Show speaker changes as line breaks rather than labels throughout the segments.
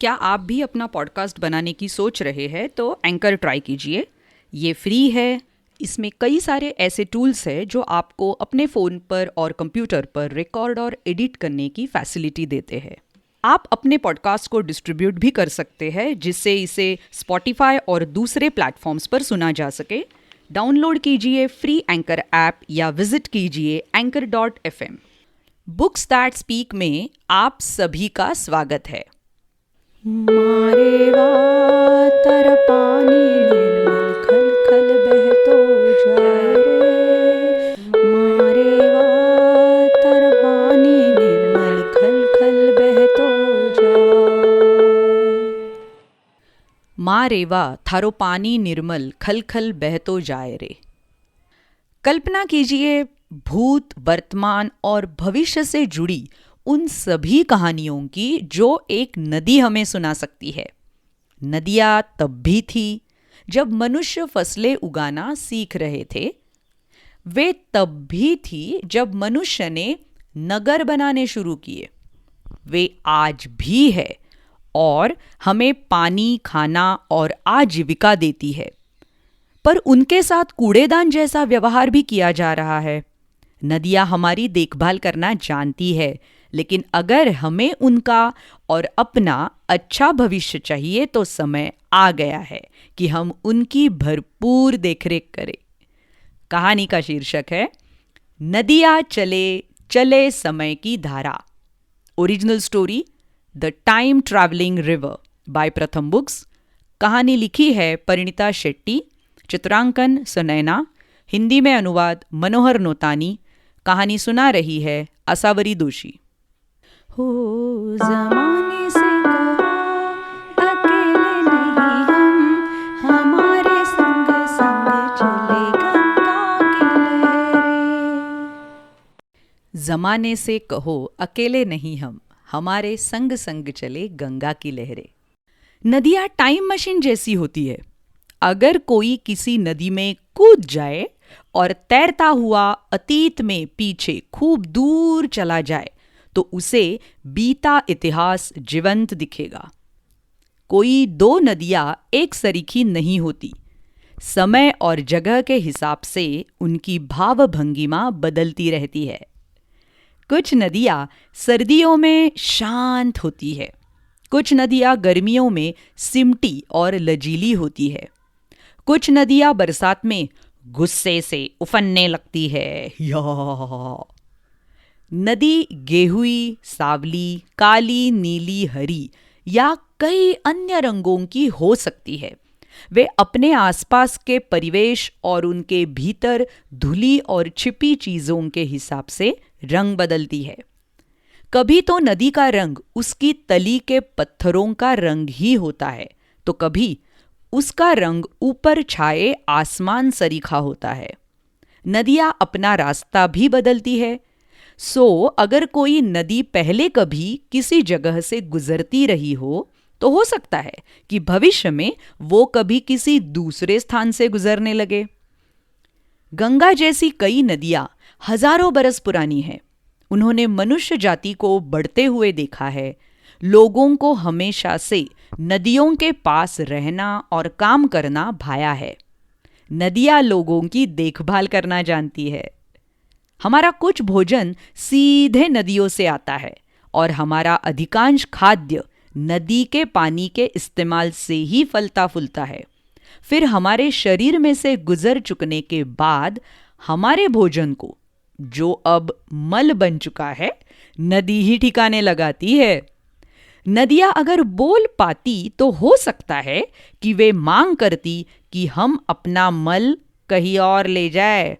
क्या आप भी अपना पॉडकास्ट बनाने की सोच रहे हैं तो एंकर ट्राई कीजिए। ये फ्री है। इसमें कई सारे ऐसे टूल्स हैं जो आपको अपने फ़ोन पर और कंप्यूटर पर रिकॉर्ड और एडिट करने की फैसिलिटी देते हैं। आप अपने पॉडकास्ट को डिस्ट्रीब्यूट भी कर सकते हैं जिससे इसे स्पॉटिफाई और दूसरे प्लेटफॉर्म्स पर सुना जा सके। डाउनलोड कीजिए फ्री एंकर ऐप या विजिट कीजिए anchor.fm। बुक्स दैट स्पीक में आप सभी का स्वागत है।
मारे वातर पानी निर्मल खल खल बहतो जाए रे। मारे वातर पानी निर्मल खल खल बहतो जाए।
माँ रेवा थारो पानी निर्मल खल खल बहतो जाए रे। कल्पना कीजिए भूत, वर्तमान और भविष्य से जुड़ी उन सभी कहानियों की जो एक नदी हमें सुना सकती है। नदियाँ तब भी थी जब मनुष्य फसलें उगाना सीख रहे थे। वे तब भी थी जब मनुष्य ने नगर बनाने शुरू किए। वे आज भी है और हमें पानी, खाना और आजीविका देती है। पर उनके साथ कूड़ेदान जैसा व्यवहार भी किया जा रहा है। नदियाँ हमारी देखभाल करना जानती है, लेकिन अगर हमें उनका और अपना अच्छा भविष्य चाहिए तो समय आ गया है कि हम उनकी भरपूर देखरेख करें। कहानी का शीर्षक है नदियाँ चले चले समय की धारा। Original story the time travelling river by Pratham books. कहानी लिखी है परिणीता शेट्टी, चित्रांकन सुनैना, हिंदी में अनुवाद मनोहर नोतानी। कहानी सुना रही है आसावरी दोषी।
हो ज़माने से कहो अकेले नहीं हम, हमारे संग संग चले गंगा की लहरें।
जमाने से कहो अकेले नहीं हम, हमारे संग संग चले गंगा की लहरें। नदियाँ टाइम मशीन जैसी होती है। अगर कोई किसी नदी में कूद जाए और तैरता हुआ अतीत में पीछे खूब दूर चला जाए तो उसे बीता इतिहास जीवंत दिखेगा। कोई दो नदियाँ एक सरीखी नहीं होती। समय और जगह के हिसाब से उनकी भाव भंगिमा बदलती रहती है। कुछ नदियाँ सर्दियों में शांत होती है, कुछ नदियाँ गर्मियों में सिमटी और लजीली होती है, कुछ नदियाँ बरसात में गुस्से से उफनने लगती है। नदी गेहुई, सावली, काली, नीली, हरी या कई अन्य रंगों की हो सकती है। वे अपने आसपास के परिवेश और उनके भीतर धुली और छिपी चीजों के हिसाब से रंग बदलती है। कभी तो नदी का रंग उसकी तली के पत्थरों का रंग ही होता है, तो कभी उसका रंग ऊपर छाए आसमान सरीखा होता है। नदियाँ अपना रास्ता भी बदलती है। अगर कोई नदी पहले कभी किसी जगह से गुजरती रही हो सकता है कि भविष्य में वो कभी किसी दूसरे स्थान से गुजरने लगे। गंगा जैसी कई नदियाँ हजारों बरस पुरानी हैं। उन्होंने मनुष्य जाति को बढ़ते हुए देखा है। लोगों को हमेशा से नदियों के पास रहना और काम करना भाया है। नदियाँ लोगों की देखभाल करना जानती है। हमारा कुछ भोजन सीधे नदियों से आता है और हमारा अधिकांश खाद्य नदी के पानी के इस्तेमाल से ही फलता फूलता है। फिर हमारे शरीर में से गुजर चुकने के बाद हमारे भोजन को, जो अब मल बन चुका है, नदी ही ठिकाने लगाती है। नदियाँ अगर बोल पाती तो हो सकता है कि वे मांग करती कि हम अपना मल कहीं और ले जाए।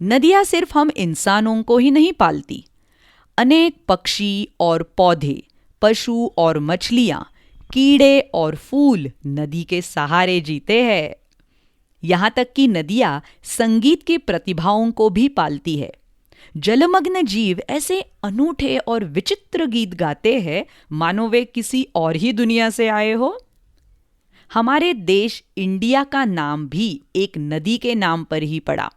नदियाँ सिर्फ हम इंसानों को ही नहीं पालती। अनेक पक्षी और पौधे, पशु और मछलियाँ, कीड़े और फूल नदी के सहारे जीते हैं। यहाँ तक कि नदियाँ संगीत की प्रतिभाओं को भी पालती है। जलमग्न जीव ऐसे अनूठे और विचित्र गीत गाते हैं मानो वे किसी और ही दुनिया से आए हो। हमारे देश इंडिया का नाम भी एक नदी के नाम पर ही पड़ा।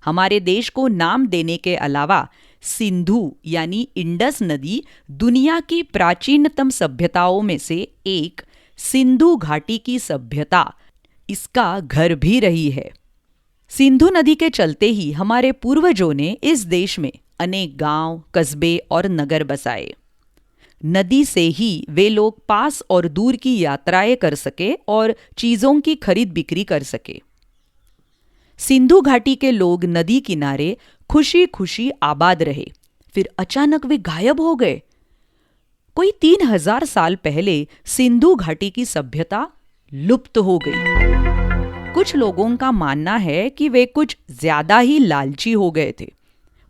हमारे देश को नाम देने के अलावा सिंधु यानी इंडस नदी दुनिया की प्राचीनतम सभ्यताओं में से एक सिंधु घाटी की सभ्यता इसका घर भी रही है। सिंधु नदी के चलते ही हमारे पूर्वजों ने इस देश में अनेक गांव, कस्बे और नगर बसाए। नदी से ही वे लोग पास और दूर की यात्राएं कर सके और चीजों की खरीद बिक्री कर सके। सिंधु घाटी के लोग नदी किनारे खुशी खुशी आबाद रहे, फिर अचानक वे गायब हो गए। कोई 3000 साल पहले सिंधु घाटी की सभ्यता लुप्त हो गई। कुछ लोगों का मानना है कि वे कुछ ज्यादा ही लालची हो गए थे।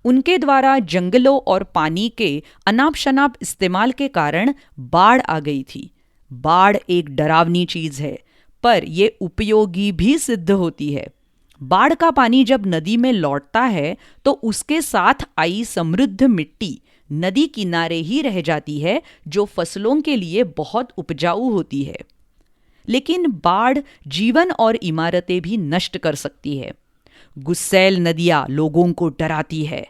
उनके द्वारा जंगलों और पानी के अनाप शनाप इस्तेमाल के कारण बाढ़ आ गई थी। बाढ़ एक डरावनी चीज है, पर यह उपयोगी भी सिद्ध होती है। बाढ़ का पानी जब नदी में लौटता है तो उसके साथ आई समृद्ध मिट्टी नदी किनारे ही रह जाती है, जो फसलों के लिए बहुत उपजाऊ होती है। लेकिन बाढ़ जीवन और इमारतें भी नष्ट कर सकती है। गुस्सैल नदियां लोगों को डराती है।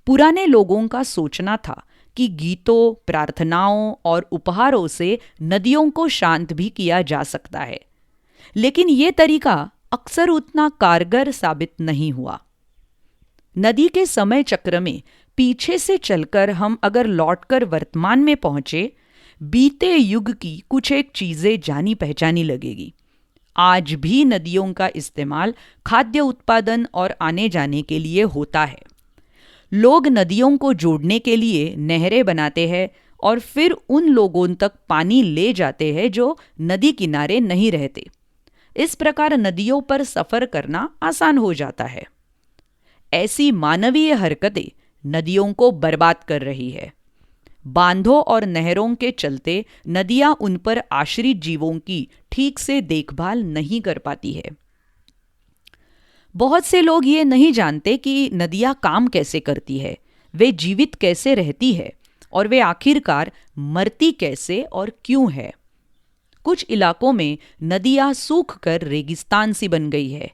पुराने लोगों का सोचना था कि गीतों, प्रार्थनाओं और उपहारों से नदियों को शांत भी किया जा सकता है, लेकिन यह तरीका अक्सर उतना कारगर साबित नहीं हुआ। नदी के समय चक्र में पीछे से चलकर हम अगर लौटकर वर्तमान में पहुंचे, बीते युग की कुछ एक चीजें जानी पहचानी लगेगी। आज भी नदियों का इस्तेमाल खाद्य उत्पादन और आने जाने के लिए होता है। लोग नदियों को जोड़ने के लिए नहरें बनाते हैं और फिर उन लोगों तक पानी ले जाते हैं जो नदी किनारे नहीं रहते। इस प्रकार नदियों पर सफर करना आसान हो जाता है। ऐसी मानवीय हरकतें नदियों को बर्बाद कर रही है। बांधों और नहरों के चलते नदियां उन पर आश्रित जीवों की ठीक से देखभाल नहीं कर पाती है। बहुत से लोग ये नहीं जानते कि नदियां काम कैसे करती है, वे जीवित कैसे रहती है और वे आखिरकार मरती कैसे और क्यों है। कुछ इलाकों में नदियां सूख कर रेगिस्तान सी बन गई है।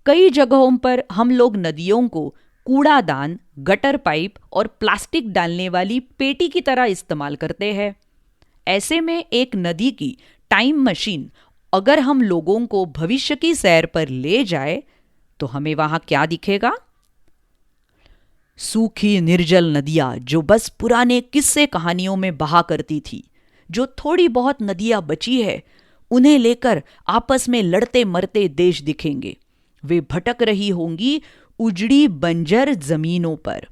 कई जगहों पर हम लोग नदियों को कूड़ादान, गटर पाइप और प्लास्टिक डालने वाली पेटी की तरह इस्तेमाल करते हैं। ऐसे में एक नदी की टाइम मशीन अगर हम लोगों को भविष्य की सैर पर ले जाए तो हमें वहां क्या दिखेगा? सूखी निर्जल नदियां जो बस पुराने किस्से कहानियों में बहा करती थी। जो थोड़ी बहुत नदियां बची है, उन्हें लेकर आपस में लड़ते मरते देश दिखेंगे। वे भटक रही होंगी उजड़ी बंजर जमीनों पर।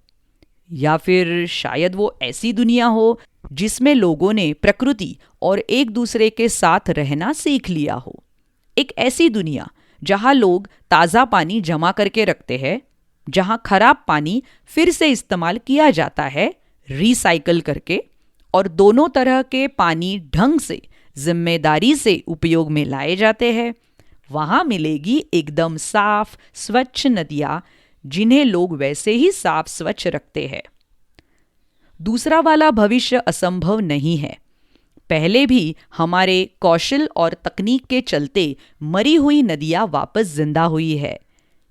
या फिर शायद वो ऐसी दुनिया हो जिसमें लोगों ने प्रकृति और एक दूसरे के साथ रहना सीख लिया हो। एक ऐसी दुनिया जहां लोग ताज़ा पानी जमा करके रखते हैं, जहां खराब पानी फिर से इस्तेमाल किया जाता है रिसाइकल करके, और दोनों तरह के पानी ढंग से, जिम्मेदारी से उपयोग में लाए जाते हैं। वहां मिलेगी एकदम साफ स्वच्छ नदियां जिन्हें लोग वैसे ही साफ स्वच्छ रखते हैं। दूसरा वाला भविष्य असंभव नहीं है। पहले भी हमारे कौशल और तकनीक के चलते मरी हुई नदियां वापस जिंदा हुई है।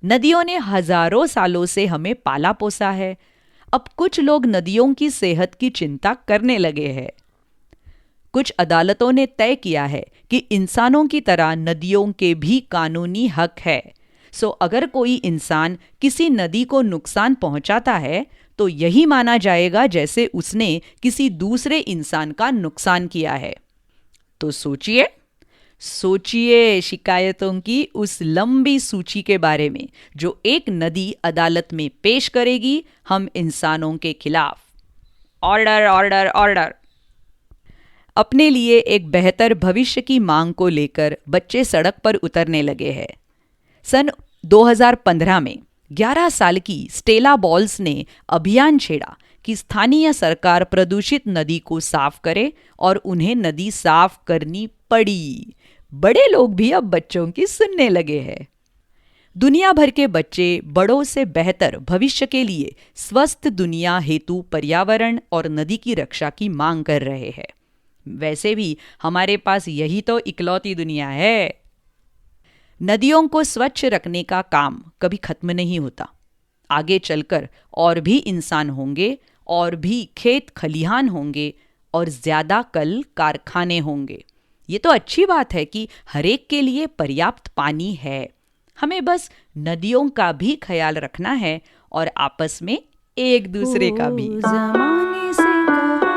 नदियों ने हजारों सालों से हमें पाला पोसा है। अब कुछ लोग नदियों की सेहत की चिंता करने लगे हैं। कुछ अदालतों ने तय किया है कि इंसानों की तरह नदियों के भी कानूनी हक है। सो अगर कोई इंसान किसी नदी को नुकसान पहुंचाता है तो यही माना जाएगा जैसे उसने किसी दूसरे इंसान का नुकसान किया है। तो सोचिए शिकायतों की उस लंबी सूची के बारे में जो एक नदी अदालत में पेश करेगी हम इंसानों के खिलाफ। Order order order. अपने लिए एक बेहतर भविष्य की मांग को लेकर बच्चे सड़क पर उतरने लगे हैं। सन 2015 में 11 साल की स्टेला बॉल्स ने अभियान छेड़ा कि स्थानीय सरकार प्रदूषित नदी को साफ करे और उन्हें नदी साफ करनी पड़ी। बड़े लोग भी अब बच्चों की सुनने लगे हैं। दुनिया भर के बच्चे बड़ों से बेहतर भविष्य के लिए स्वस्थ दुनिया हेतु पर्यावरण और नदी की रक्षा की मांग कर रहे हैं। वैसे भी हमारे पास यही तो इकलौती दुनिया है। नदियों को स्वच्छ रखने का काम कभी खत्म नहीं होता। आगे चलकर और भी इंसान होंगे, और भी खेत खलिहान होंगे, और ज़्यादा कल कारखाने होंगे। ये तो अच्छी बात है कि हरेक के लिए पर्याप्त पानी है। हमें बस नदियों का भी ख्याल रखना है और आपस में एक दूसरे का भी।
ज़माने से कहा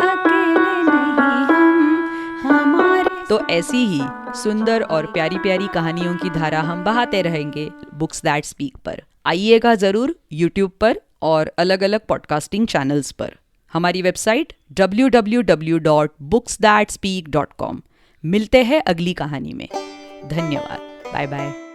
अकेले नहीं हम, हमारे
तो ऐसी ही सुंदर और प्यारी प्यारी कहानियों की धारा हम बहाते रहेंगे बुक्स दैट स्पीक पर। आइएगा ज़रूर यूट्यूब पर और अलग अलग पॉडकास्टिंग चैनल्स पर। हमारी वेबसाइट www.booksthatspeak.com। मिलते हैं अगली कहानी में। धन्यवाद। Bye bye.